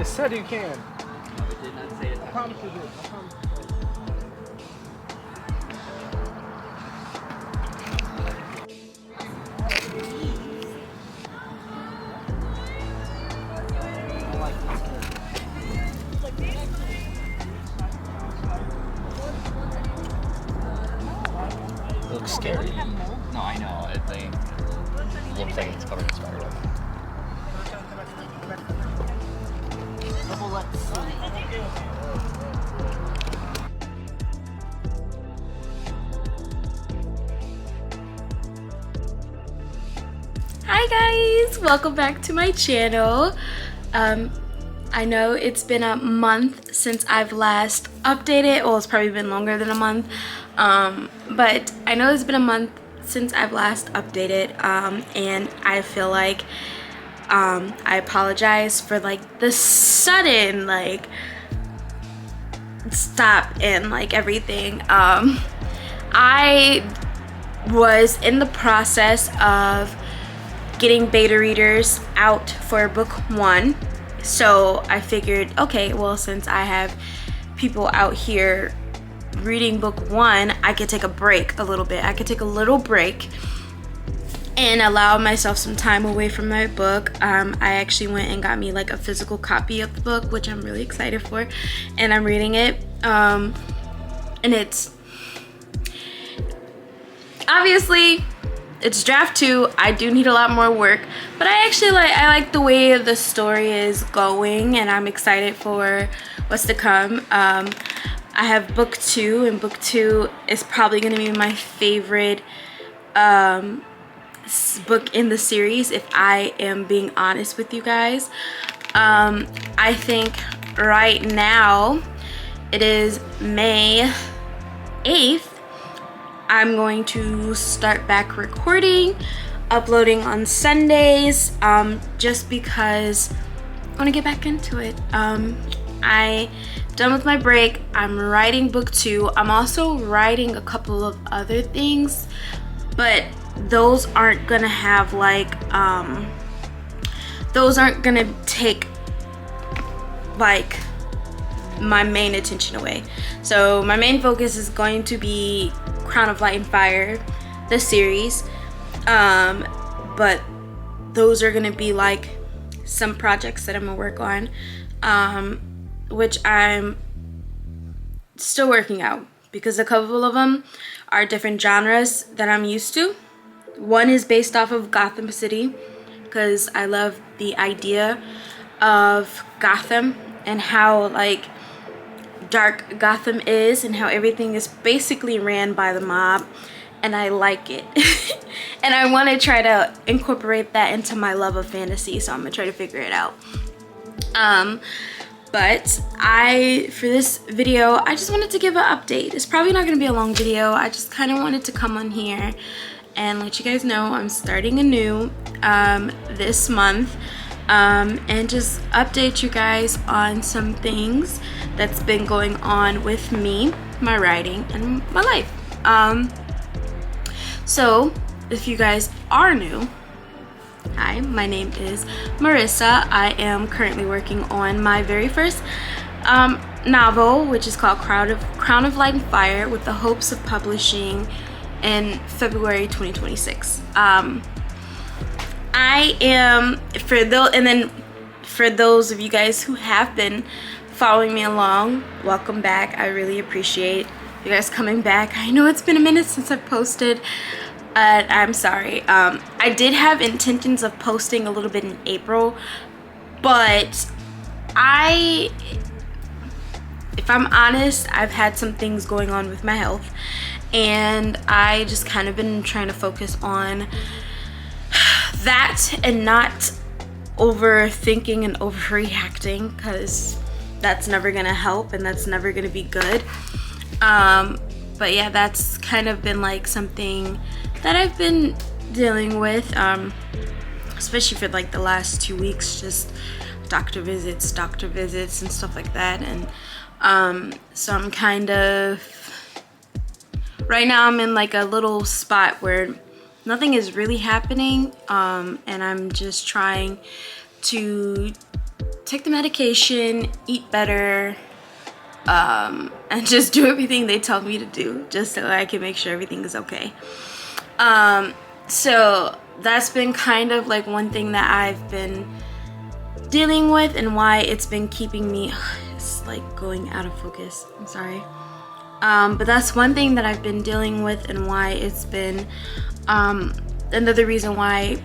It said you can. No, it did not say it. I promise you this. I promise you this. I like this. It looks scary. No, I know. It looks like it's covered in spider web. Well, let's see. Hi guys, welcome back to my channel. I know it's been a month since I've last updated. Well, it's probably been longer than a month, but I know it's been a month since I've last updated, and I feel like I apologize for like the sudden like stop and like everything. I was in the process of getting beta readers out for book 1, so I figured, okay, well, since I have people out here reading book 1, I could take a break a little bit. I could take a little break and allow myself some time away from my book. I actually went and got me like a physical copy of the book, which I'm really excited for, and I'm reading it, and it's obviously it's draft 2. I do need a lot more work, but I actually like the way the story is going, and I'm excited for what's to come. I have book 2, and book 2 is probably going to be my favorite book in the series, if I am being honest with you guys. I think right now it is May 8th. I'm going to start back recording, uploading on Sundays, just because I want to get back into it. I'm done with my break. I'm writing book 2. I'm also writing a couple of other things, but those aren't gonna have like those aren't gonna take like my main attention away. So my main focus is going to be Crown of Light and Fire, the series, but those are gonna be like some projects that I'm gonna work on, which I'm still working out, because a couple of them are different genres that I'm used to. One is based off of Gotham City, because I love the idea of Gotham and how like dark Gotham is, and how everything is basically ran by the mob, and I like it. And I want to try to incorporate that into my love of fantasy, so I'm gonna try to figure it out. But for this video, I just wanted to give an update. It's probably not gonna be a long video. I just kind of wanted to come on here and let you guys know I'm starting anew this month, and just update you guys on some things that's been going on with me, my writing, and my life. So if you guys are new, hi, my name is Marissa. I am currently working on my very first novel, which is called Crown of Light and Fire, with the hopes of publishing in February 2026. I am, for those of you guys who have been following me along, welcome back. I really appreciate you guys coming back. I know it's been a minute since I've posted. I'm sorry. I did have intentions of posting a little bit in April, but if I'm honest, I've had some things going on with my health, and I just kind of been trying to focus on that and not overthinking and overreacting, because that's never gonna help and that's never gonna be good. But yeah, that's kind of been like something that I've been dealing with, especially for like the last 2 weeks, just doctor visits and stuff like that. And so I'm kind of, right now I'm in like a little spot where nothing is really happening, and I'm just trying to take the medication, eat better, and just do everything they tell me to do, just so I can make sure everything is okay. So that's been kind of like one thing that I've been dealing with, and why it's been keeping me, it's like going out of focus, I'm sorry. But that's one thing that I've been dealing with, and why it's been another reason why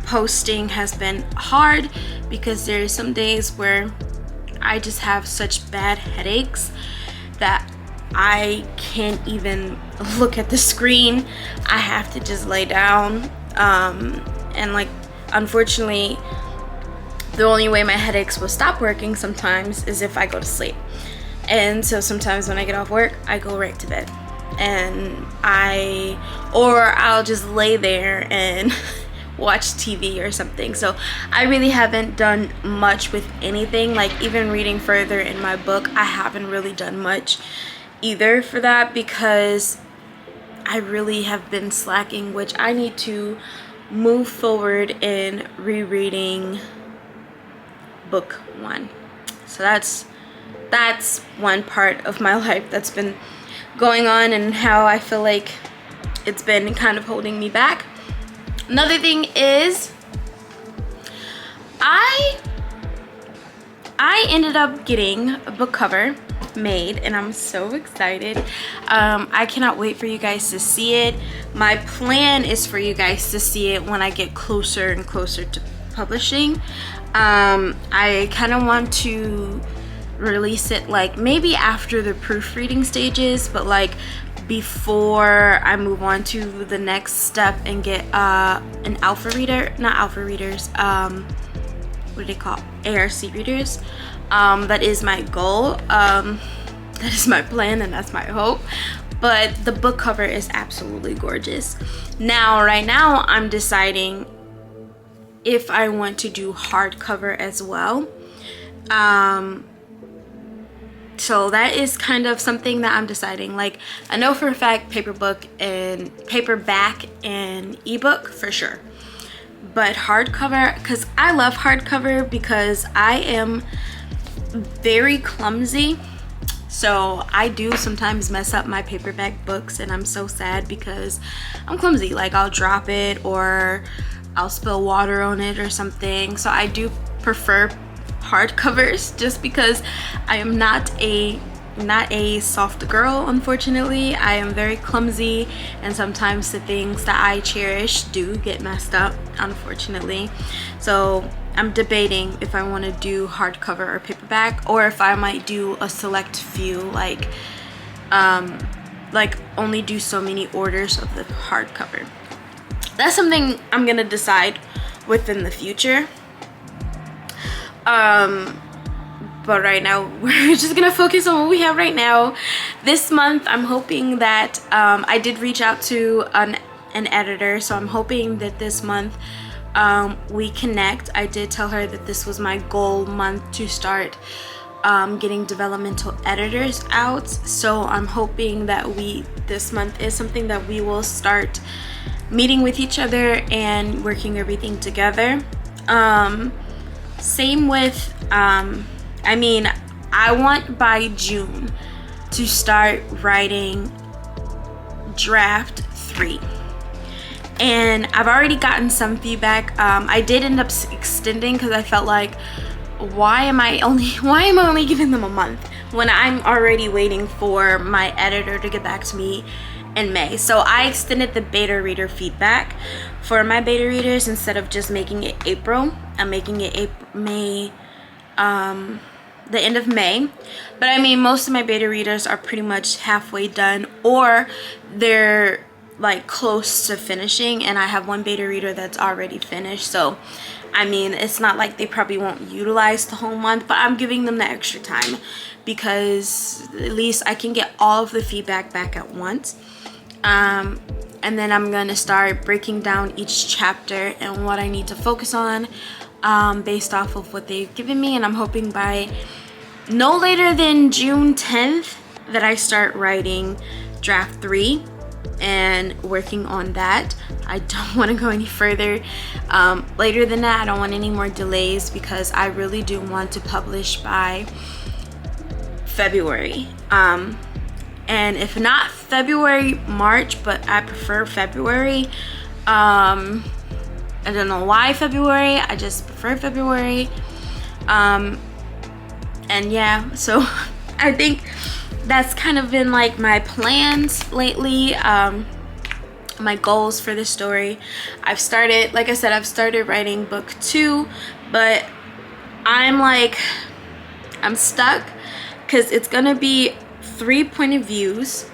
posting has been hard, because there's some days where I just have such bad headaches that I can't even look at the screen. I have to just lay down, and like, unfortunately, the only way my headaches will stop working sometimes is if I go to sleep. And so sometimes when I get off work, I go right to bed, and I'll just lay there and watch TV or something. So I really haven't done much with anything, like even reading further in my book, I haven't really done much either for that, because I really have been slacking, which I need to move forward in rereading book 1. So that's one part of my life that's been going on, and how I feel like it's been kind of holding me back. Another thing is I ended up getting a book cover made, and I'm so excited. I cannot wait for you guys to see it. My plan is for you guys to see it when I get closer and closer to publishing. I kind of want to release it like maybe after the proofreading stages, but like before I move on to the next step and get an alpha reader, not alpha readers, what do they call, ARC readers. That is my goal, that is my plan, and that's my hope. But the book cover is absolutely gorgeous. Now, right now, I'm deciding if I want to do hardcover as well. So that is kind of something that I'm deciding. Like, I know for a fact paperback and ebook for sure, but hardcover, because I love hardcover, because I am very clumsy. So I do sometimes mess up my paperback books, and I'm so sad because I'm clumsy. Like, I'll drop it, or I'll spill water on it or something. So I do prefer hardcovers, just because I am not a soft girl, unfortunately. I am very clumsy, and sometimes the things that I cherish do get messed up, unfortunately. So I'm debating if I want to do hardcover or paperback, or if I might do a select few, like only do so many orders of the hardcover. That's something I'm gonna decide within the future. But right now we're just gonna focus on what we have right now. This month I'm hoping that I did reach out to an editor, so I'm hoping that this month we connect. I did tell her that this was my goal month to start getting developmental editors out, so I'm hoping that this month is something that we will start meeting with each other and working everything together. Same with I mean, I want by June to start writing draft 3, and I've already gotten some feedback. I did end up extending, because I felt like, why am I only giving them a month when I'm already waiting for my editor to get back to me in May. So I extended the beta reader feedback for my beta readers. Instead of just making it April, I'm making it May, the end of May. But I mean, most of my beta readers are pretty much halfway done, or they're like close to finishing, and I have one beta reader that's already finished. So I mean, it's not like they probably won't utilize the whole month, but I'm giving them the extra time, because at least I can get all of the feedback back at once. And then I'm gonna start breaking down each chapter and what I need to focus on, based off of what they've given me. And I'm hoping by no later than June 10th that I start writing draft 3 and working on that. I don't want to go any further later than that. I don't want any more delays because I really do want to publish by February. And if not February, March, but I prefer February. I don't know why February, I just prefer February. And yeah, so I think that's kind of been like my plans lately, my goals for this story. I've started, like I said, I've started writing book 2, but I'm stuck because it's gonna be 3 point of views.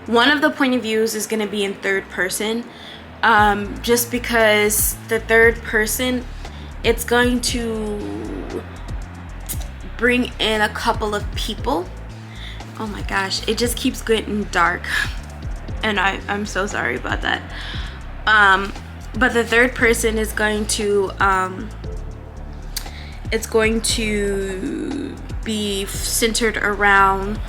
One of the point of views is gonna be in third person, just because the third person, it's going to bring in a couple of people. Oh my gosh, it just keeps getting dark, and I'm so sorry about that. But the third person is going to it's going to be centered around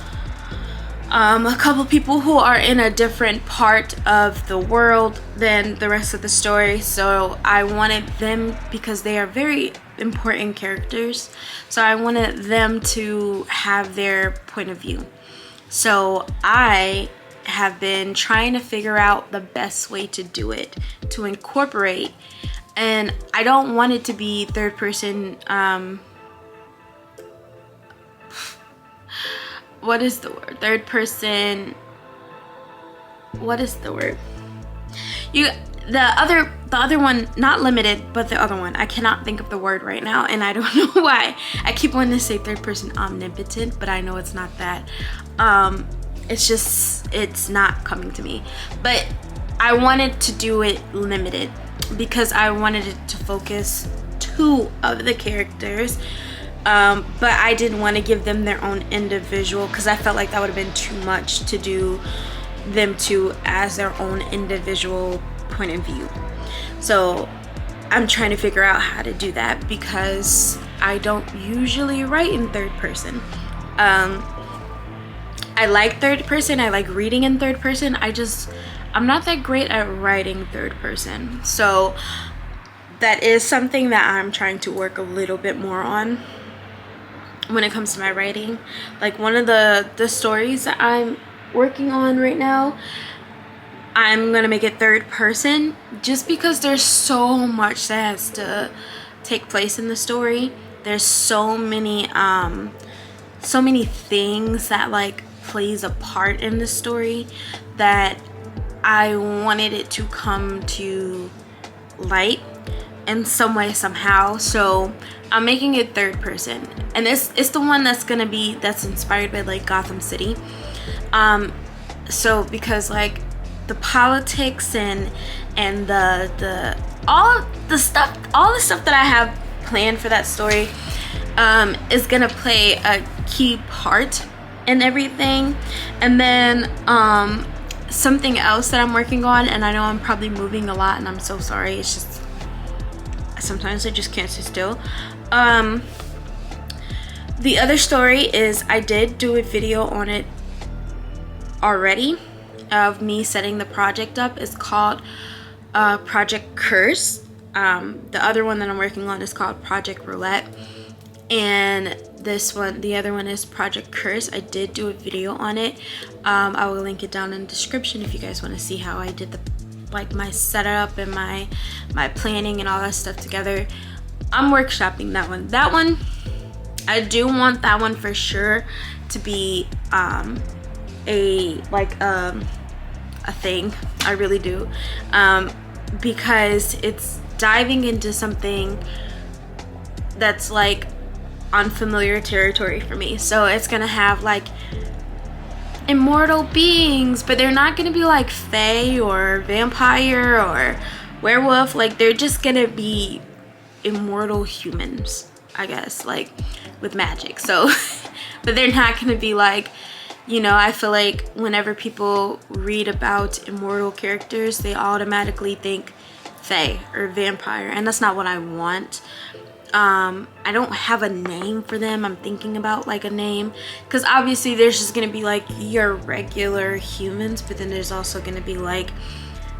a couple people who are in a different part of the world than the rest of the story. So I wanted them, because they are very important characters, so I wanted them to have their point of view. So I have been trying to figure out the best way to do it, to incorporate, and I don't want it to be third person. What is the word? Third person. What is the word? The other one, not limited, but the other one. I cannot think of the word right now, and I don't know why. I keep wanting to say third person omnipotent, but I know it's not that. It's not coming to me. But I wanted to do it limited because I wanted it to focus 2 of the characters. But I didn't want to give them their own individual, because I felt like that would have been too much to do them 2 as their own individual point of view. So I'm trying to figure out how to do that, because I don't usually write in third person. I like third person, I like reading in third person. I'm not that great at writing third person. So that is something that I'm trying to work a little bit more on when it comes to my writing. Like one of the stories that I'm working on right now, I'm gonna make it third person, just because there's so much that has to take place in the story. There's so many things that like plays a part in the story that I wanted it to come to light in some way, somehow. So I'm making it third person, and it's the one that's inspired by like Gotham City. So because like the politics and all the stuff that I have planned for that story is gonna play a key part in everything. And then something else that I'm working on, and I know I'm probably moving a lot, and I'm so sorry, it's just sometimes I just can't sit still. The other story is, I did do a video on it already of me setting the project up. It's called Project Curse. The other one that I'm working on is called Project Roulette, and the other one is Project Curse. I did do a video on it. I will link it down in the description if you guys want to see how I did my setup and my planning and all that stuff together. I'm workshopping that one. I do want that one for sure to be a thing. I really do, because it's diving into something that's like unfamiliar territory for me. So it's gonna have like immortal beings, but they're not gonna be like fae or vampire or werewolf. Like they're just gonna be immortal humans, I guess, like with magic. So but they're not gonna be like, I feel like whenever people read about immortal characters, they automatically think fae or vampire, and that's not what I want. I don't have a name for them. I'm thinking about like a name, because obviously there's just gonna be like your regular humans, but then there's also gonna be like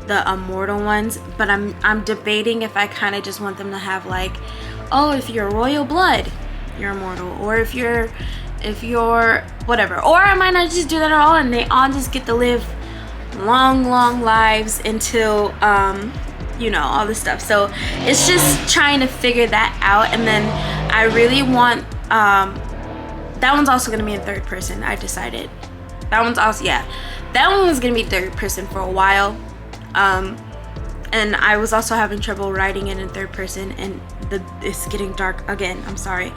the immortal ones, but I'm debating if I kind of just want them to have like, oh, if you're royal blood, you're immortal, or if you're whatever, or I might not just do that at all and they all just get to live long lives until you know, all this stuff. So it's just trying to figure that out. And then I really want that one's also gonna be in third person. I decided that one's also, yeah, that one was gonna be third person for a while, and I was also having trouble writing it in third person, and it's getting dark again, I'm sorry.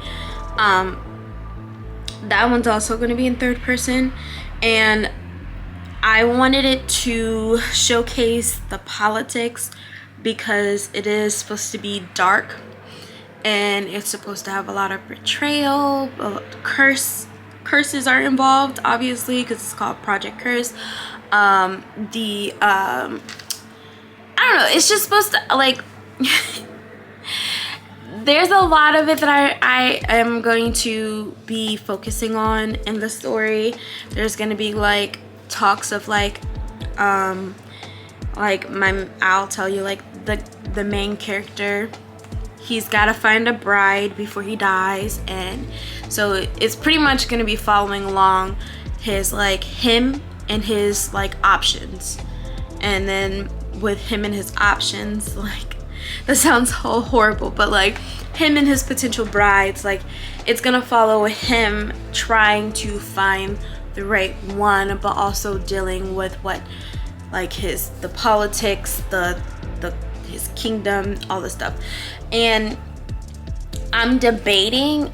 That one's also gonna be in third person, and I wanted it to showcase the politics because it is supposed to be dark and it's supposed to have a lot of betrayal. Curses are involved, obviously, because it's called Project Curse. I don't know, it's just supposed to, like, there's a lot of it that I am going to be focusing on in the story. There's gonna be like talks of like I'll tell you, like, the main character, he's got to find a bride before he dies, and so it's pretty much going to be following along his, like, him and his, like, options. And then with him and his options, like, that sounds so horrible, but like him and his potential brides, like, it's gonna follow him trying to find the right one, but also dealing with what, like, the politics, his kingdom, all this stuff. And I'm debating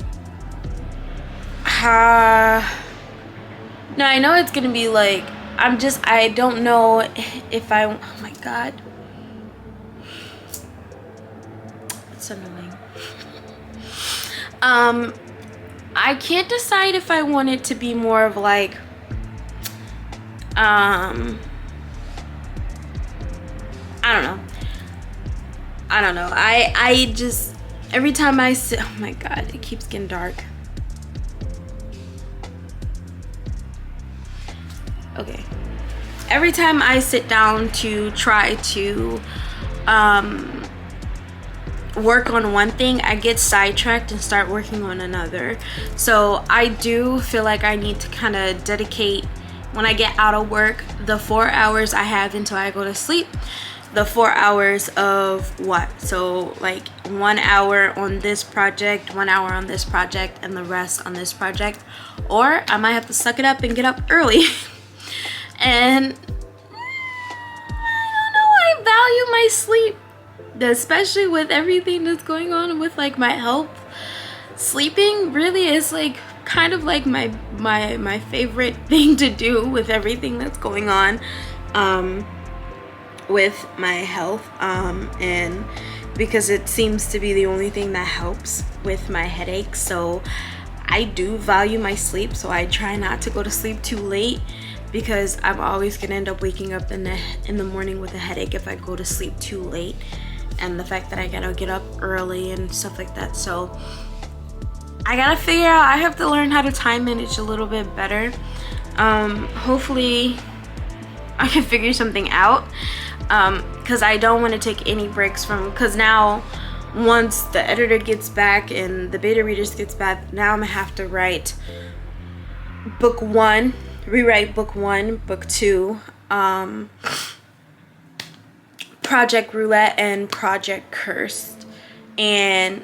no, I know it's gonna be like, I don't know if oh my god, it's annoying. I can't decide if I want it to be more of like I don't know. I just, every time I sit, oh my god, it keeps getting dark. Okay. Every time I sit down to try to work on one thing, I get sidetracked and start working on another. So I do feel like I need to kind of dedicate, when I get out of work, the 4 hours I have until I go to sleep, the 4 hours of what? So like 1 hour on this project, 1 hour on this project, and the rest on this project. Or I might have to suck it up and get up early. And I don't know, I value my sleep, especially with everything that's going on with like my health. Sleeping really is like kind of like my favorite thing to do with everything that's going on with my health, and because it seems to be the only thing that helps with my headaches. So I do value my sleep, so I try not to go to sleep too late, because I'm always gonna end up waking up in the morning with a headache if I go to sleep too late, and the fact that I gotta get up early and stuff like that. So I gotta figure out, I have to learn how to time manage a little bit better. Hopefully I can figure something out, because I don't want to take any breaks from, because now once the editor gets back and the beta readers gets back, now I'm gonna have to write book 1, rewrite book 1, book 2, Project Roulette and Project Cursed. And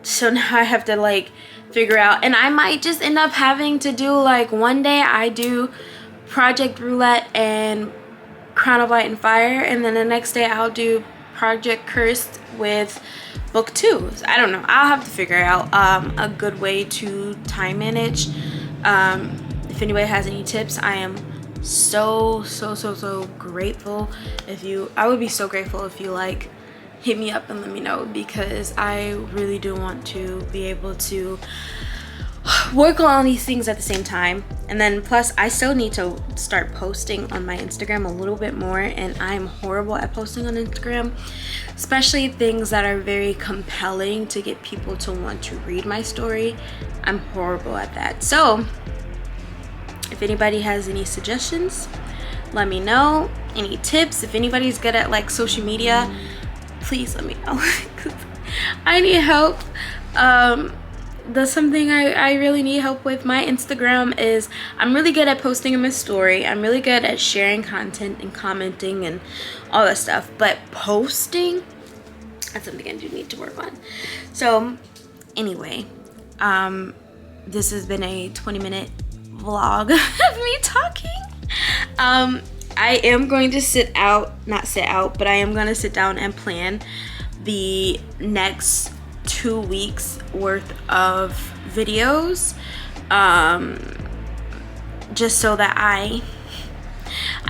so now I have to like figure out, and I might just end up having to do like, one day I do Project Roulette and Crown of Light and Fire, and then the next day I'll do Project Cursed with book 2. So I don't know, I'll have to figure out a good way to time manage. If anybody has any tips, I am so grateful. I would be so grateful if you like hit me up and let me know, because I really do want to be able to work on all these things at the same time. And then plus I still need to start posting on my Instagram a little bit more, and I'm horrible at posting on Instagram, especially things that are very compelling to get people to want to read my story. I'm horrible at that. So if anybody has any suggestions, let me know. Any tips, if anybody's good at like social media, please let me know. 'Cause I need help. That's something I really need help with. My Instagram is, I'm really good at posting in my story. I'm really good at sharing content and commenting and all that stuff, but posting, that's something I do need to work on. So anyway, this has been a 20-minute vlog of me talking. I am going to but I am going to sit down and plan the next 2 weeks worth of videos, just so that I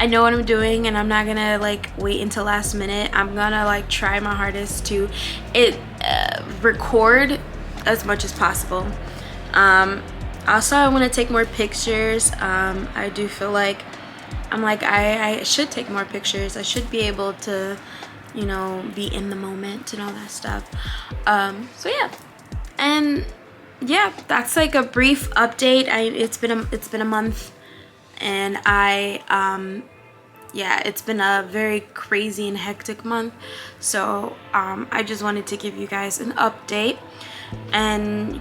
know what I'm doing, and I'm not gonna like wait until last minute. I'm gonna like try my hardest to record as much as possible. Also, I want to take more pictures. I do feel like I should take more pictures. I should be able to, you know, be in the moment and all that stuff. So yeah, and yeah, that's like a brief update. It's been a month, and yeah, it's been a very crazy and hectic month. So I just wanted to give you guys an update and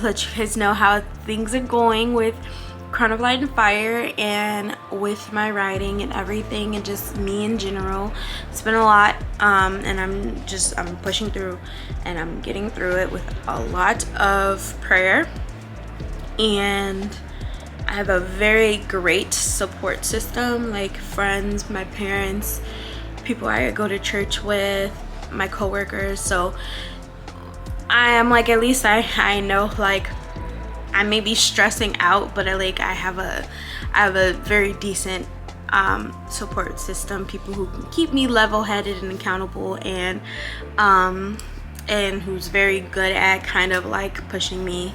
let you guys know how things are going with Crown of Light and Fire, and with my writing and everything, and just me in general. It's been a lot, and I'm pushing through, and I'm getting through it with a lot of prayer, and I have a very great support system, like friends, my parents, people I go to church with, my coworkers. So I am like, at least I know, like, I may be stressing out, but I have a very decent support system, people who can keep me level-headed and accountable, and who's very good at kind of like pushing me.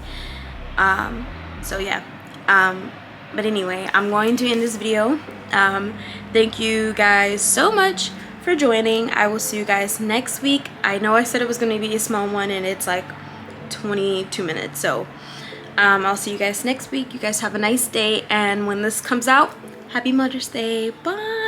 So yeah, but anyway, I'm going to end this video. Thank you guys so much for joining. I will see you guys next week. I know I said it was going to be a small one, and it's like 22 minutes, so I'll see you guys next week. You guys have a nice day, and when this comes out, happy Mother's Day. Bye.